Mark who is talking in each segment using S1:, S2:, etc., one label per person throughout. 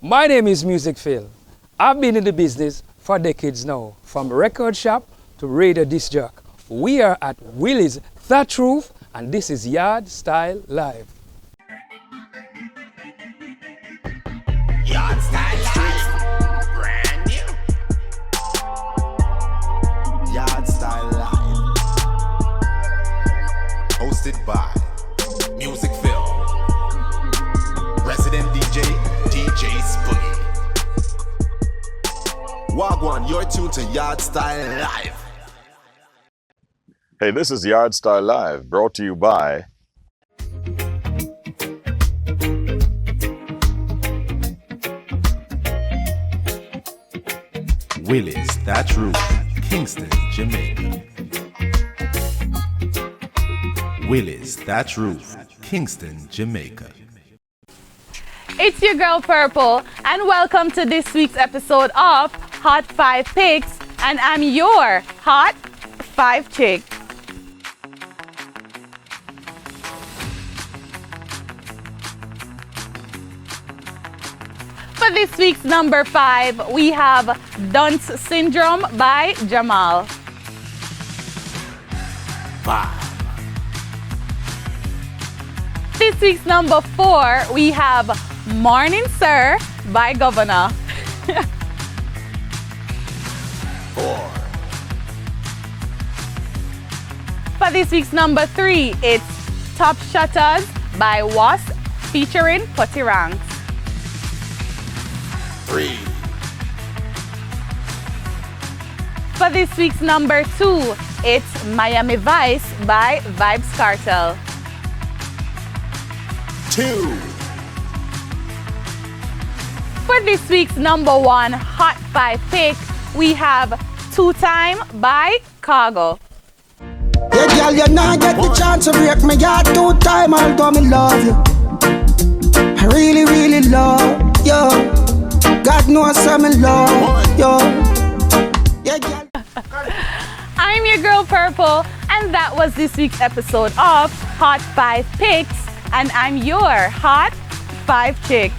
S1: My name is Music Phil. I've been in the business for decades now, from record shop to radio disc jock. We are at Willie's Thatch Roof, and this is Yardstyle Live.
S2: Yardstyle Live, brand new. Yardstyle Live, hosted by Music Phil, resident DJ Spoogy. Wagwan, you're tuned to Yardstyle Live.
S3: Hey, this is Yardstyle Live, brought to you by
S2: Willie's Thatch Roof, Kingston, Jamaica. Willie's Thatch Roof, Kingston, Jamaica.
S4: It's your girl Purple, and welcome to this week's episode of Hot 5 Picks, and I'm your Hot 5 Chick. For this week's number 5, we have Dunce Syndrome by Jamal.
S2: 5.
S4: This week's number 4, we have Morning Sir by Governor.
S2: 4.
S4: For this week's number 3, it's Top Shutters by Wasp featuring Putty Ranks.
S2: 3.
S4: For this week's number 2, it's Miami Vice by Vibes Cartel.
S2: 2.
S4: For this week's number 1 Hot 5 pick, we have Two Time by Cargo.
S5: Yeah, girl, you not get the chance to break my heart 2 times, although me love you. I really, really love you. God knows I'm in love you. Yeah, girl.
S4: I'm your girl Purple, and that was this week's episode of Hot 5 Picks, and I'm your Hot 5 Chick.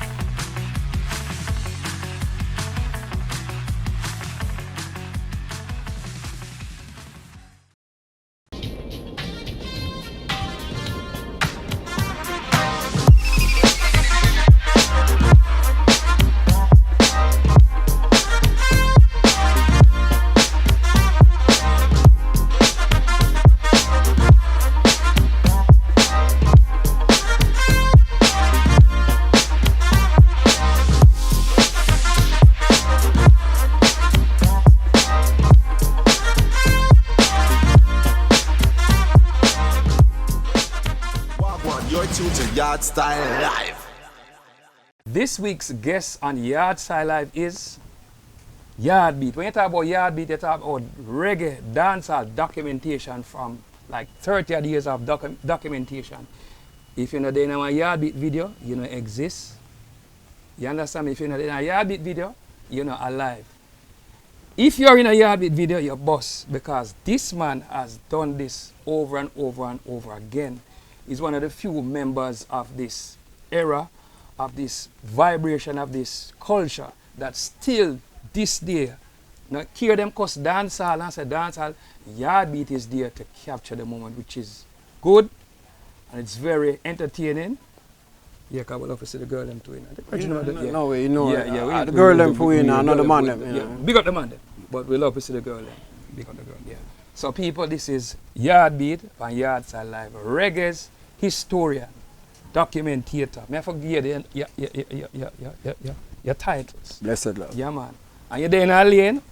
S2: Yardstyle Live.
S1: This week's guest on Yardstyle Live is Yaadbeat. When you talk about Yaadbeat, you talk about reggae, dancehall documentation from like 30 odd years of documentation. If you're not in a Yaadbeat video, you don't exist. You understand me? If you're not in a Yaadbeat video, you're not alive. If you're in a Yaadbeat video, you're boss, because this man has done this over and over and over again. He's one of the few members of this era, of this vibration, of this culture that still this day, not hear them cuss dancehall and say dancehall. Yaadbeat is there to capture the moment, which is good and it's very entertaining. Yeah, because we love to see the girl them too.
S5: No way, you know.
S1: Yeah,
S5: the girl them for you, another man them.
S1: Yeah, big up the man them, but we love to see the girl them. Big up the girl, yeah. So people, this is Yaadbeat on Yardstyle Live. Reggae's historian, documentator. May I forget your titles.
S5: Blessed love.
S1: Yeah, man. And you're there in a lane,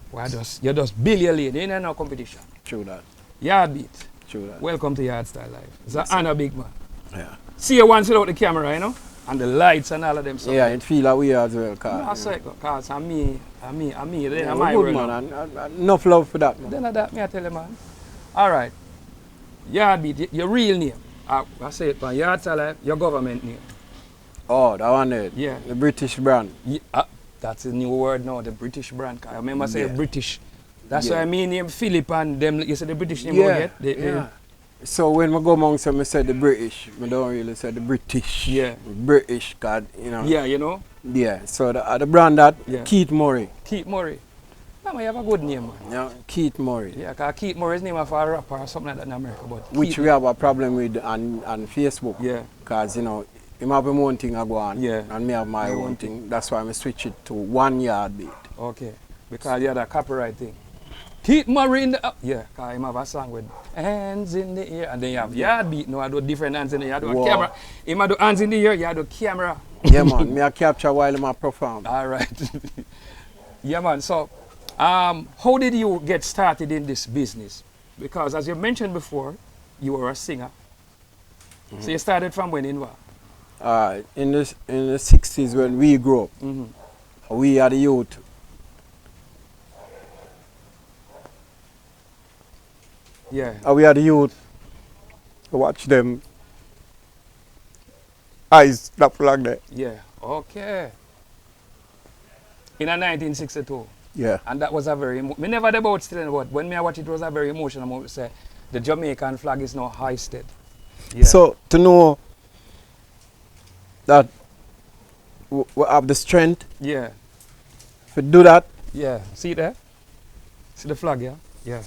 S1: you're just build your lane. You ain't no competition.
S5: True that.
S1: Yaadbeat.
S5: True that.
S1: Welcome to Yardstyle Live. It's an honor, big man.
S5: Yeah.
S1: See you once without the camera, you know? And the lights and all of them stuff.
S5: Yeah, it feel like we are as well,
S1: No, I say, because I'm me, then
S5: yeah,
S1: I'm my
S5: good
S1: world.
S5: man, enough love for that, man.
S1: Then that, me I tell you, man. All right. Yaadbeat, your real name. I say it, man. Yardstyle Live, your government name.
S5: Oh, that one there.
S1: Yeah.
S5: The British brand.
S1: Yeah, that's a new word now, the British brand. I remember saying British. That's
S5: Yeah.
S1: why I mean name Philip and them, you say the British name
S5: Yeah,
S1: get?
S6: So when I go amongst them, I say the British. I don't really say the British.
S1: Yeah.
S6: British, God, you know.
S1: Yeah, you know?
S6: Yeah. So the brand that
S1: Yeah.
S6: Keith Murray.
S1: Keith Murray. That man, you have a good name, man.
S6: Yeah, Keith Murray.
S1: Yeah, because Keith Murray's name of a rapper or something like that in America. But
S6: Which
S1: Keith,
S6: we have a problem with on Facebook.
S1: Yeah.
S6: Because, you know, him have him own thing I go on.
S1: Yeah.
S6: And me have my own thing. That's why I switch it to 1 Yardbeat.
S1: Okay. Because you had a copyright thing. Keith Murray in the... yeah, because him have a song with hands in the air. And then you have Yaadbeat. No, I do different hands in the air. I do a camera. Him I do hands in the air, you do camera.
S6: Yeah, man. Me I capture while I perform.
S1: All right. Yeah, man. So, how did you get started in this business? Because as you mentioned before, you were a singer. So you started from when in what?
S6: In the 60s when we grew up, we are the youth.
S1: Yeah.
S6: We are the youth. Watch them eyes that like that.
S1: Yeah. Okay. In a 1962.
S6: Yeah.
S1: And that was a very, me never the about still, but when me I watch it, was a very emotional moment. Say, the Jamaican flag is now hoisted. Yeah.
S6: So to know that we have the strength
S1: Yeah.
S6: to do that.
S1: Yeah. See it there? See the flag, yeah? Yeah.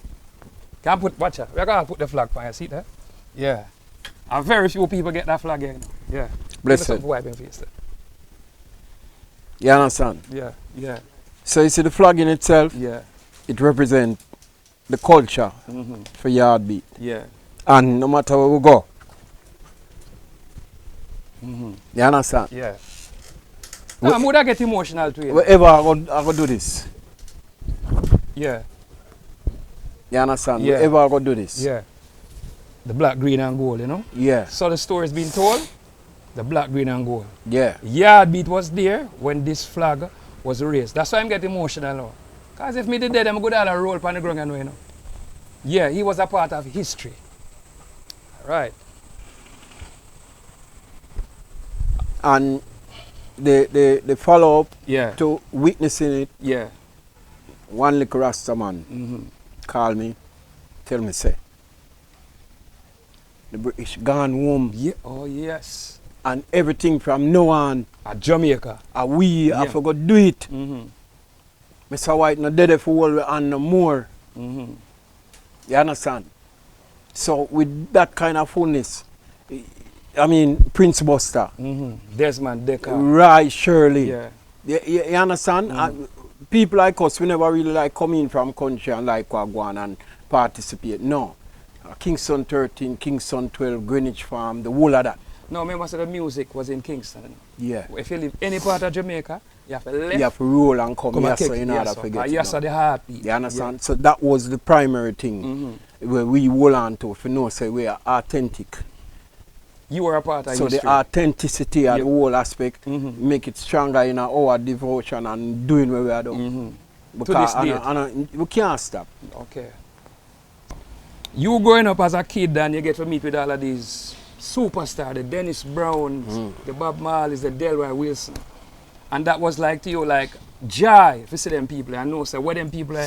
S1: Can put, watch out. We're going to put the flag for you. See it there? Yeah. And very few people get that flag here. You know? Yeah.
S6: Bless
S1: Give me
S6: it.
S1: some wiping face there.
S6: You understand?
S1: Yeah. Yeah.
S6: So you see the flag in itself,
S1: Yeah.
S6: it represents the culture for Yardbeat.
S1: Yeah.
S6: And no matter where we go, you understand?
S1: Yeah. I'm going to get emotional to it.
S6: Wherever I go do this,
S1: Yeah.
S6: you understand?
S1: Yeah.
S6: Wherever I go do this.
S1: Yeah. The black, green and gold, you know?
S6: Yeah.
S1: So the story's been told. The black, green and gold.
S6: Yeah.
S1: Yaadbeat was there when this flag was raised. That's why I'm getting emotional now. Because if me did that, I'm going to roll upon the ground and you know. Yeah, he was a part of history. Right.
S6: And the follow-up
S1: Yeah.
S6: to witnessing it,
S1: Yeah.
S6: one little Rasta man call me, tell me, say, the British gone home
S1: Yeah. Oh, yes.
S6: and everything from now on,
S1: At Jamaica.
S6: we have to go do it. Mr. White no dead for all and no more. You understand? So with that kind of fullness, I mean, Prince Buster,
S1: Desmond Decker.
S6: Right, Shirley.
S1: Yeah.
S6: You understand? People like us, we never really like come in from country and like go on and participate. No. Kingston 13, Kingston 12, Greenwich Farm, the whole of that.
S1: No, remember, so the music was in Kingston.
S6: Yeah.
S1: If you live any part of Jamaica, you have to left.
S6: You have to roll and come, yes,
S1: and
S6: so in order to get
S1: yes,
S6: it done.
S1: the heartbeat.
S6: You understand? So that was the primary thing where we hold on to, if you know, say we are authentic.
S1: You were a part of
S6: So
S1: history.
S6: the authenticity of
S1: Yep.
S6: the whole aspect make it stronger in our devotion and doing what we are doing. Because
S1: this date.
S6: we can't stop.
S1: Okay. You growing up as a kid and you get to meet with all of these superstars, the Dennis Browns, the Bob Marleys, the Delroy Wilson. And that was like to you like joy to see them people. I know so what them people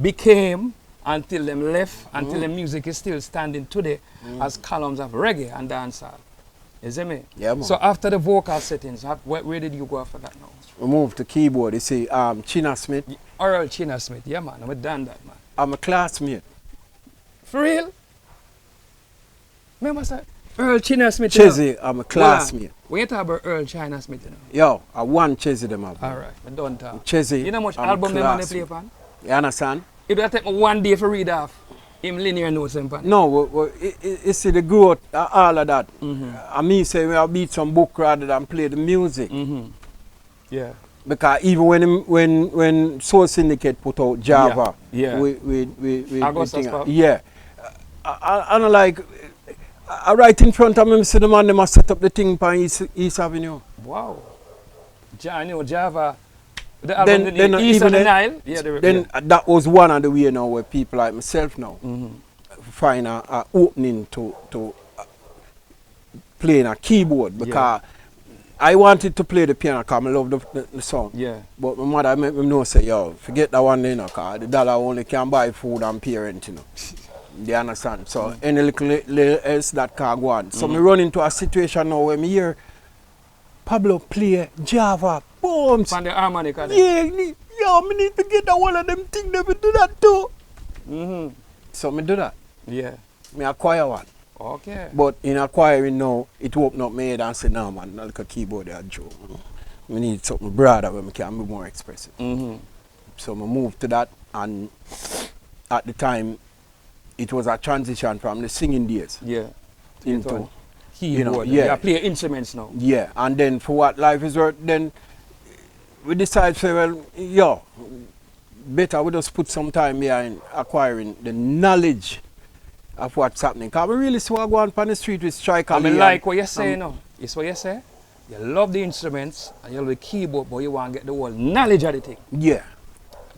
S1: became until them left, until the music is still standing today as columns of reggae and dancehall. You see me?
S6: Yeah, man.
S1: So after the vocal settings, where did you go after that now?
S6: We move to keyboard. You see, China Smith,
S1: Earl China Smith, yeah man, I'm done that man.
S6: I'm a classmate.
S1: For real? Remember sir? Earl China Smith.
S6: Chezzy, I'm a classmate.
S1: When you talk about Earl China Smith, you know.
S6: Yo, I want Chezzy them up.
S1: All right, I don't talk.
S6: Chezzy,
S1: You know how much
S6: I'm a
S1: album them on they play
S6: classmate.
S1: upon?
S6: You understand?
S1: It would take me 1 day to read off him linear notes and pan.
S6: No, you see the growth, all of that. I mean, say we have beat some book rather than play the music.
S1: Yeah.
S6: Because even when Soul Syndicate put out Java,
S1: Yeah.
S6: we
S1: Augustus
S6: think,
S1: Pop.
S6: yeah. I like, I right in front of me, see the man, they must set up the thing on East Avenue.
S1: Wow. I know Java. The album,
S6: Then
S1: the East
S6: even
S1: of the
S6: then-
S1: Nile. Yeah,
S6: Then that was one of the way now where people like myself now find a opening to playing a keyboard because I wanted to play the piano because I love the song.
S1: Yeah.
S6: But my mother made me know say, yo, forget that one there, because the dollar only can buy food and parent, you know. You understand? So any little else that can go on. So me run into a situation now where me hear Pablo play Java bombs.
S1: From the harmonica there.
S6: Yeah, yo, me need to get one of them things that we do that too. So me do that.
S1: Yeah.
S6: Me acquire one.
S1: Okay.
S6: But in acquiring now, it opened up my head and said, no man, not like a keyboard there, Joe. We need something broader where we can be more expressive. So we moved to that, and at the time, it was a transition from the singing days
S1: Yeah.
S6: into
S1: Keyboard.
S6: yeah.
S1: You play instruments now.
S6: yeah. And then for what life is worth, then we decided, say, well, yo, better we just put some time here in acquiring the knowledge of what's happening. Because we really see what go on the street with Strike.
S1: I mean, like what you say now. It's what you say. You love the instruments and you love the keyboard, but you want to get the whole knowledge of the thing.
S6: Yeah.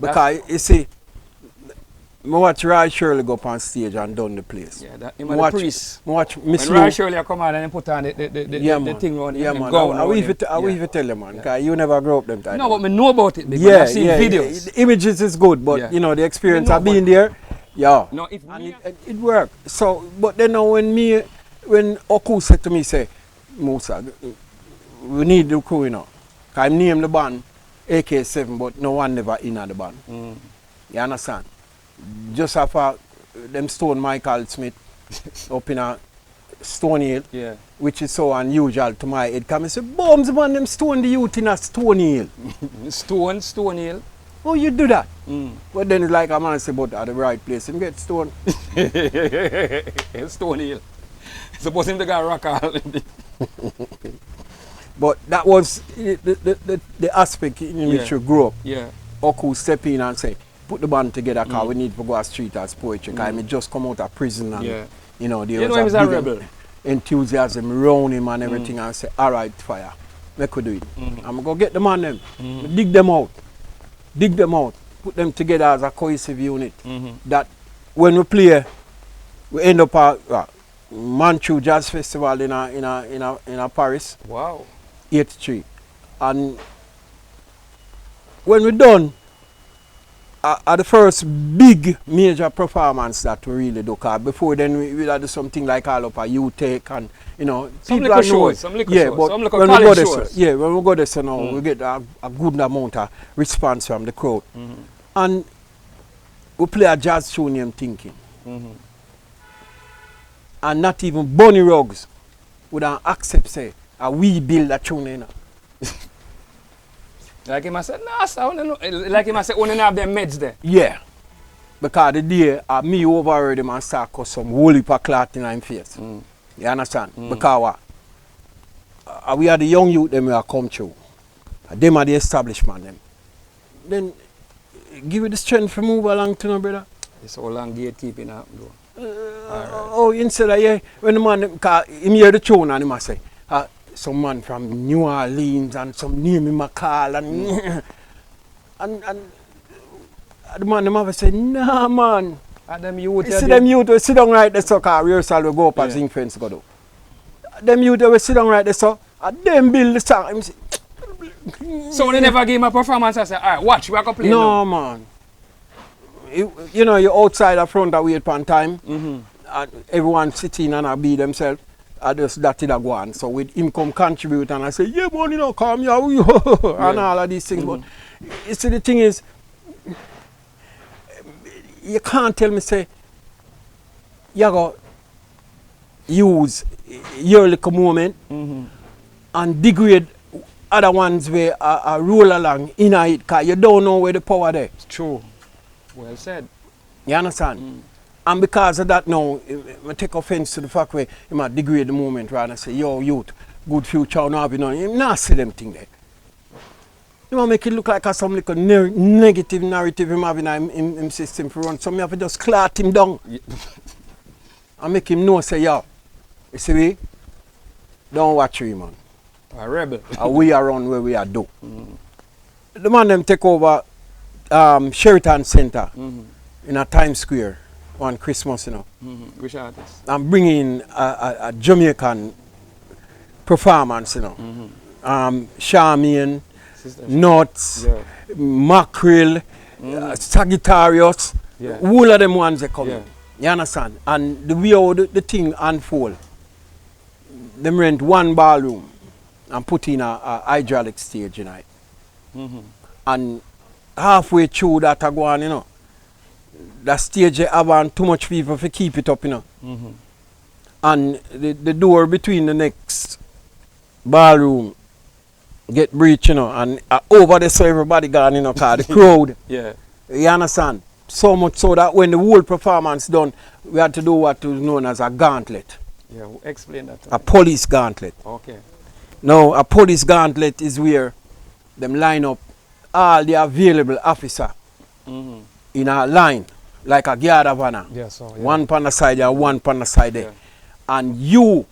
S6: Because you see, I watch Roy Shirley go up on stage and done the place.
S1: Yeah, that him and the priest.
S6: I watch Miss
S1: When Roy Shirley come out and put on the thing around
S6: yeah,
S1: him.
S6: man. I will even tell you, man, because you never grew up them time.
S1: No, but I know about it because
S6: Yeah,
S1: I've seen videos.
S6: The images is good, but
S1: Yeah.
S6: you know, the experience
S1: No,
S6: of being there, yeah.
S1: No, if
S6: And
S1: me,
S6: it worked. So, but then now when Oku said to me, say, Musa, we need the crew, you know. I named the band AK7, but no one never in the band. You understand? Just after them stone Michael Smith up in a Stone Hill,
S1: yeah.
S6: which is so unusual to my head. Come and say, bombs man, them stone the youth in a Stone Hill.
S1: Stone Hill.
S6: Oh, you do that? But then it's like a man say, but at the right place, him get stone.
S1: Stone Hill. Suppose him to go rock all.
S6: But that was the aspect in which you grew up.
S1: Yeah.
S6: Oku step in and say, put the band together because we need to go to street as poetry. Because I just come out of prison and, you know, there was
S1: him
S6: a
S1: a
S6: big
S1: rebel.
S6: enthusiasm around him and everything. And say, all right, fire, make we do it. I'm going to get the man them, dig them out, put them together as a cohesive unit. That when we play, we end up at Manchu Jazz Festival in a Paris.
S1: Wow.
S6: 83. And when we're done, at the first big major performance that we really do, cause before then we had something like all up a U-Take and you know
S1: Some
S6: people
S1: little
S6: know
S1: shows, some little
S6: yeah,
S1: shows,
S6: but
S1: some little
S6: when we go
S1: college
S6: there,
S1: shows.
S6: when we go there, so now we get a good amount of response from the crowd, and we play a jazz tune named Thinking, and not even Bunny Ruggs would accept say we build a tune in.
S1: Like him I said, no, sir, like him I said, only have them meds there.
S6: Yeah. Because the day me overheard him and start cut some whole heap of cloth in his face. You understand? Because what? We are the young youth them we are come through. Them are the establishment them. Then give you the strength to move along to no brother.
S1: It's all long gatekeeping up though.
S6: Oh, instead of yeah, when the man him hear the tune and he must say, some man from New Orleans and some name him a call and and the man them have say, nah man.
S1: And them youth
S6: You see them youth will sit down right there so car rehearsal will go up as Zinc Fence go do. Them youth will sit down right there so and them build the song.
S1: So they never give him a performance and say, alright, watch, we are going to play
S6: No
S1: now.
S6: man. You know you're outside the front and wait for time. And everyone sitting and be themselves. I just that it a go on. So with him come contribute and I say, yeah man, you know, come here and all of these things. But you see the thing is you can't tell me say you go use your little moment and degrade other ones where I roll along in it because you don't know where the power there.
S1: It's true. Well said.
S6: You understand? And because of that now, I take offense to the fact where you might degrade the moment rather than say, yo youth, good future now, you know, you not see them thing there. You want to make it look like some little negative narrative him having in system for run. So me have to just clot him down. And make him know, say, yo, you see me? Don't watch him, man.
S1: A rebel.
S6: We are on where we are do. The man them take over Sheraton Center in a Times Square on Christmas, you know.
S1: Which artist?
S6: I'm bringing a Jamaican performance, you know. Charmian, Nuts, Mackerel, Sagittarius, all of them ones are coming. You understand? And the way how the thing unfold, them rent one ballroom and put in a hydraulic stage, you know. And halfway through that I go on, you know, the stage have on too much people to keep it up, you know. And the door between the next ballroom get breached, you know, and over there so everybody gone, you know, cause the crowd.
S1: Yeah.
S6: You understand? So much so that when the whole performance done, we had to do what was known as a gauntlet.
S1: Yeah, explain that.
S6: A police gauntlet.
S1: Okay.
S6: Now, a police gauntlet is where them line up all the available officer in a line, like a guard of honor.
S1: Yeah, so, yeah.
S6: One on the side and one on the side there.
S1: Yeah.
S6: And you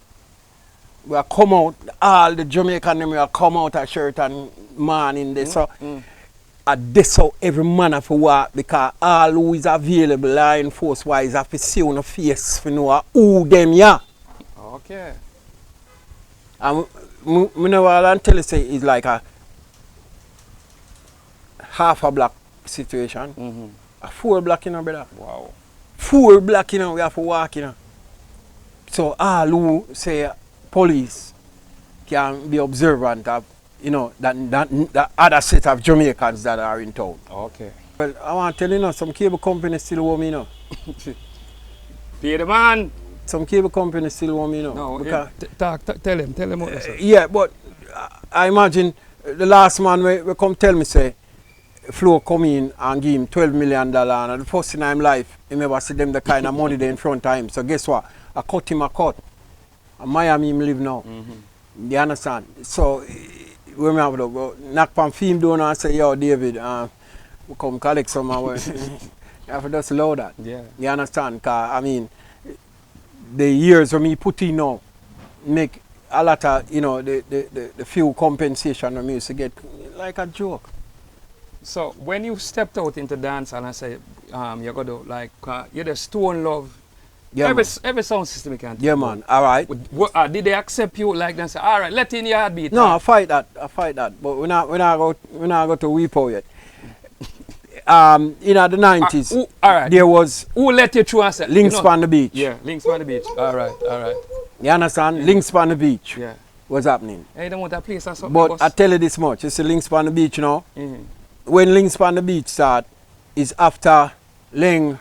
S6: will come out, all the Jamaican them will come out a shirt and man in there. So, this how every man have to walk because all who is available law enforcement wise have to see on the face to know who them yeah.
S1: Okay.
S6: And me know all I tell you say it's like a half a black situation. A full black, you know, brother.
S1: Wow.
S6: Full black, you know, we have to walk, you know. So all who say police can be observant of, you know, that other set of Jamaicans that are in town.
S1: Okay.
S6: Well, I want to tell you, you know, some cable companies still want me, you know.
S1: Pay the man.
S6: Some cable companies still want me, you know.
S1: No,
S6: because,
S1: tell him what that's it.
S6: yeah, but I imagine the last man we come tell me, say, Flo come in and give him $12 million, and the first time in life, he never see them the kind of money they in front of him. So guess what? I cut him a cut. And Miami him live now. You understand? So when we have to go knock on film down and say, yo, David, we come collect some of our you have to just allow that.
S1: Yeah.
S6: You understand? Cause I mean, the years when me put in now make a lot of, you know, the few compensation I used to get like a joke.
S1: So when you stepped out into dance and I say you're gonna like you're the Stone Love.
S6: Yeah,
S1: every sound system you can take.
S6: yeah, man. All right.
S1: Did they accept you like that and say, all right, let in Yaadbeat?
S6: No, I fight that. But we're not go to WIPO yet. In the 90s,
S1: all right.
S6: there was
S1: Who let you through and say
S6: Links on the beach.
S1: Yeah, Links on the beach. All right.
S6: You understand? Links on the beach.
S1: Yeah.
S6: What's happening?
S1: Hey, don't want that place or something.
S6: But
S1: boss?
S6: I tell you this much. You see Links on the beach now. When Links on the beach start, is after Ling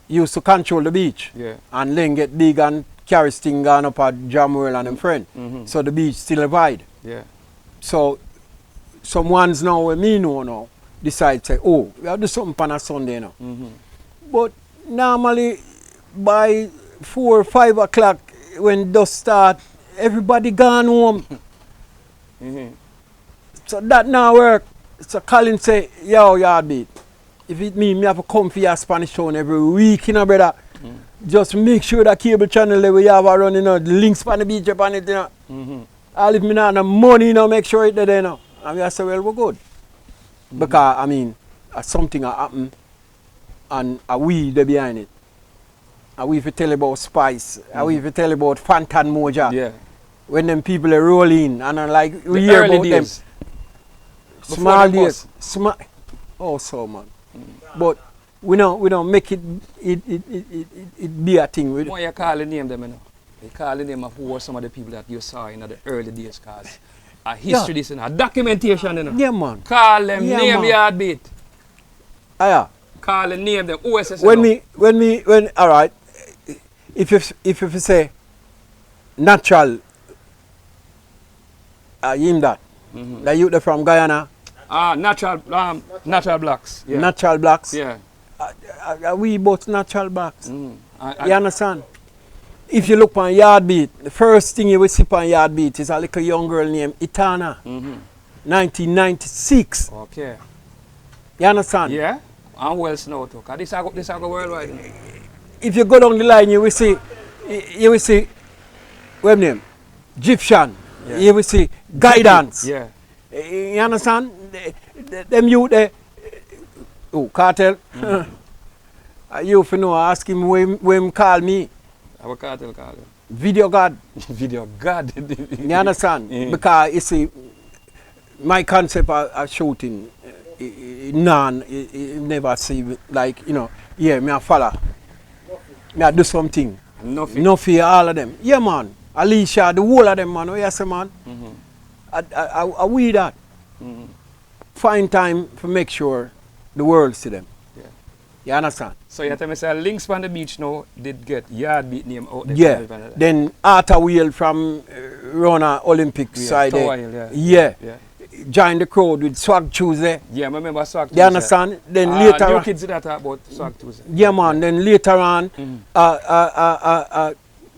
S6: used to control the beach.
S1: Yeah.
S6: And Ling get big and carry thing gone up at Jamwell and them friend. So the beach still divide.
S1: Yeah.
S6: So some ones now with me know now decide say, oh, we have to do something on a Sunday now. But normally by 4 or 5 o'clock when dust start, everybody gone home. So that now work. So Colin say, yo, Yaadbeat, if it mean me have to come for your Spanish town every week, you know, brother, just make sure that cable channel that we have a run, you know, the links on the beach upon it, you know. All if me not have no money, you know, make sure it there, you know. And I say, well, we're good. Because, I mean, something happen and we there behind it. And we tell about Spice, and we tell about Fantan Moja.
S1: Yeah.
S6: When them people are rolling, and I'm like, we
S1: The
S6: hear
S1: early
S6: about
S1: days.
S6: them.
S1: Before
S6: Small
S1: them
S6: days. Oh, so man. But we don't make it be a thing.
S1: Why you call the name them, you know? You call the name of who were some of the people that you saw in the early days, cause a history this and a documentation, you know.
S6: Yeah, man.
S1: Call them name
S6: man.
S1: Yaadbeat.
S6: Yeah.
S1: Call the name them OSS.
S6: When all right, if you say natural, him that, the youth from Guyana,
S1: natural blacks. Yeah.
S6: natural blacks.
S1: Yeah.
S6: We both natural blacks. You
S1: I-
S6: understand? If you look on Yaadbeat, the first thing you will see on Yaadbeat is a little young girl named Itana, 1996.
S1: Okay.
S6: You understand?
S1: Yeah. And Wells now too. Cause this I go worldwide.
S6: If you go down the line, you will see, what name? Egyptian.
S1: Yeah.
S6: You will see guidance.
S1: Yeah.
S6: You understand? Them youth there. Oh, cartel. You if you know, ask him when him call me.
S1: I will call him.
S6: Video God.
S1: Video God.
S6: You understand? Because you see, my concept of shooting, none, never see like, you know, yeah, me a follow. Me I do something.
S1: Nothing.
S6: No fear all of them. Yeah, man. Alicia, the whole of them, man. Oh, yes, man. I we that. Find time to make sure the world see them.
S1: Yeah.
S6: You understand?
S1: So you tell me say Links on the Beach now did get Yaadbeat name out there.
S6: Yeah. Then Arthur Wheel from Rona Olympic side there.
S1: Wheel,
S6: Yeah.
S1: Yeah.
S6: Join the crowd with Swag Tuesday.
S1: Yeah, I remember Swag Tuesday.
S6: You understand? Then later
S1: new
S6: on,
S1: kids that talk about Swag Tuesday.
S6: yeah, man. Then later on,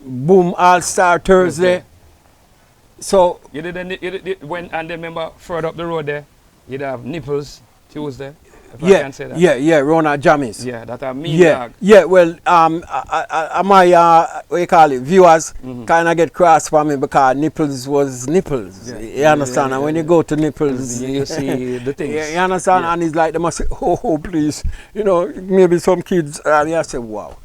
S6: Boom All Star Thursday.
S1: Okay.
S6: So
S1: You did when and then remember further up the road there, you'd have Nipples Tuesday. If I can say that.
S6: yeah, Rona Jammies.
S1: Yeah, that are mean
S6: Yeah,
S1: dog.
S6: yeah. Well, my what you call it, viewers kind of get cross for me because Nipples was Nipples.
S1: Yeah.
S6: You understand? And when you go to Nipples,
S1: You see the things.
S6: you understand?
S1: Yeah.
S6: And it's like they must say, oh, please, you know, maybe some kids, and you say, wow.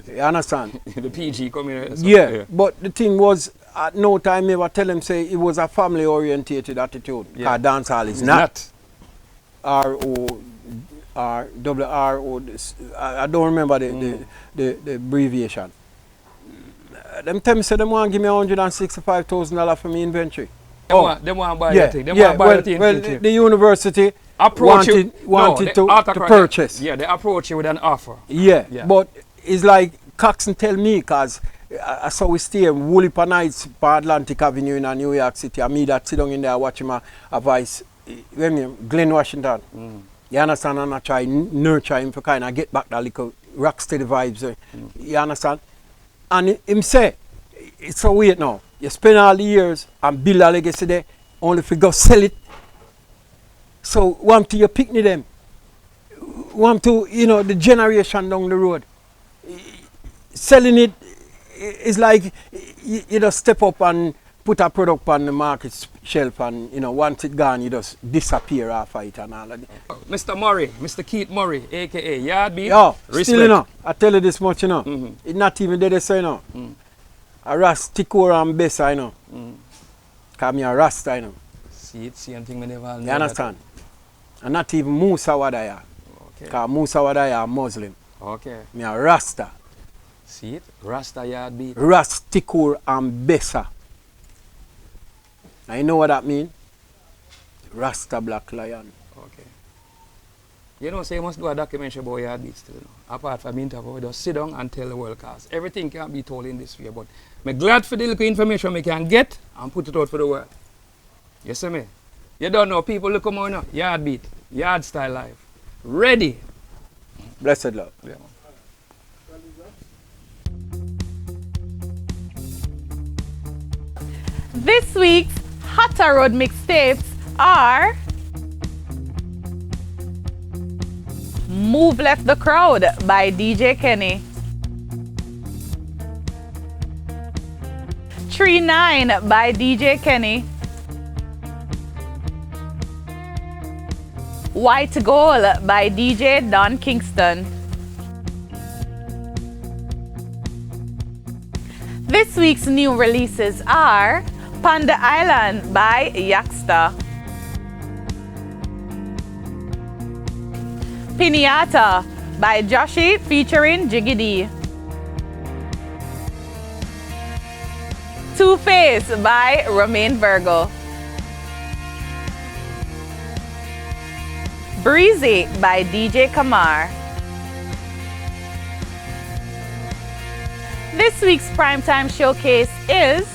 S6: You understand?
S1: The PG coming here.
S6: Yeah, but the thing was, at no time ever tell them say it was a family orientated attitude.
S1: Yeah.
S6: Because dancehall is not. R-O-R-R-O, I don't remember the abbreviation. Them tell me say them want to give me $165,000 for me inventory.
S1: They want to buy the thing. They want to buy the thing.
S6: Well, the university wanted to purchase.
S1: Yeah, they approach you with an offer.
S6: Yeah,
S1: Yeah.
S6: but it's like Coxon tell me because I saw we stay Woolly nights by Atlantic Avenue in New York City. I me that sit down in there watching my advice. Glenn Washington. You understand? And I try nurture him for kind of get back that little rock steady vibes. You understand? And him say, it's so weird now. You spend all the years and build a legacy there, only if you go sell it. So want to you picnic them. Want to, you know, the generation down the road. Selling it is like you just step up and put a product on the market shelf and, you know, once it gone, you just disappear off it and all of that.
S1: Mr. Murray, Mr. Keith Murray, a.k.a. Yaadbeat.
S6: Yo,
S1: Respect.
S6: still, you know, I tell you this much, you know. It's not even there, they say, you know. A Rastikor and Bessa, you know. Because me a Rasta, you know.
S1: See it, same thing we never know.
S6: You understand? And not even Musa Wadaya.
S1: Okay.
S6: Because Musa Wadaya a Muslim.
S1: Okay.
S6: Me a Rasta.
S1: See it? Rasta Yaadbeat.
S6: Rastikor and Bessa. Now you know what that means? Rasta Black Lion.
S1: Okay. You know, so you must do a documentary about Yaadbeat still, you know. Apart from interview, we just sit down and tell the world cause everything can't be told in this way, but I'm glad for the little information we can get and put it out for the world. You see me? You don't know, people look come on now. Yaadbeat, Yardstyle Live. Ready.
S6: Blessed love.
S1: Yeah, man.
S4: This week's Hotter Road mixtapes are Move Left the Crowd by DJ Kenny, 3-9 by DJ Kenny, White Gold by DJ Don Kingston. This week's new releases are Panda Island by Yardstyle, Pinata by Joshi featuring Jiggy D, Two Face by Romain Virgo, Breezy by DJ Kamar. This week's primetime showcase is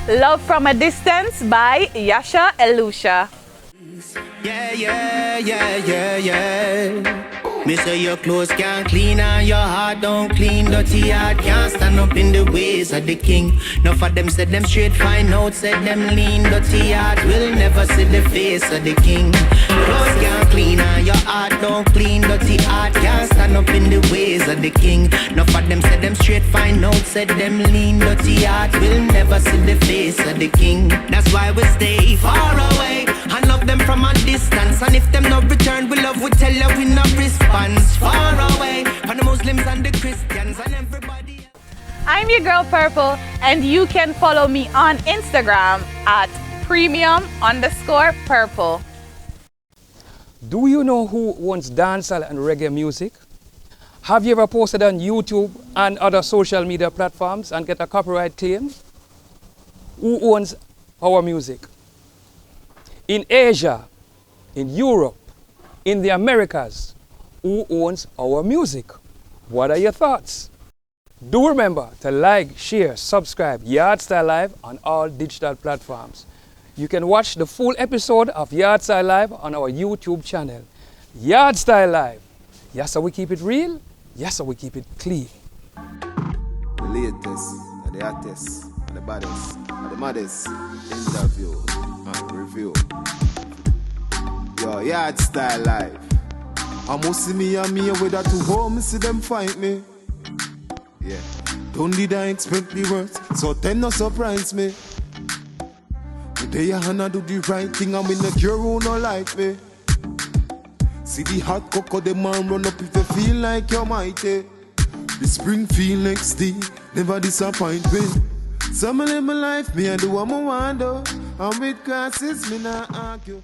S4: Love from a Distance by Yasha Elusha.
S7: Yeah, yeah, yeah, yeah, yeah. Me say your clothes can't clean and your heart don't clean. Dirty heart can't stand up in the ways of the king. Enough of them said them straight, find out, said them lean. Dirty heart will never see the face of the king. Clothes can't clean and your heart don't clean. Dirty heart can't stand up in the ways of the king. Enough of them said them straight, find out, said them lean. Dirty heart will never see the face of the king. That's why we stay far away and love them from a distance. And if them not return, we love, we tell you we not respond. Far away from the Muslims and the Christians and everybody.
S4: I'm your girl Purple, and you can follow me on Instagram at premium_purple.
S1: Do you know who owns dancehall and reggae music? Have you ever posted on YouTube and other social media platforms and get a copyright claim? Who owns our music? In Asia, in Europe, in the Americas, who owns our music? What are your thoughts? Do remember to like, share, subscribe Yardstyle Live on all digital platforms. You can watch the full episode of Yardstyle Live on our YouTube channel. Yardstyle Live. Yes, so we keep it real. Yes, so we keep it clean.
S8: The latest, and the hottest, and the baddest, and the maddest interview and review. Yo, Yardstyle Live. I must see me and me with that to home, see them find me. Yeah, don't did I expect the worst, so them no surprise me. Today I wanna do the right thing, I'm in the cure who no like me. See the hot cocoa, the man run up if you feel like you're mighty. The spring feel next day, never disappoint me. Some live my life, me I do what I want to. I'm with classes, me not argue.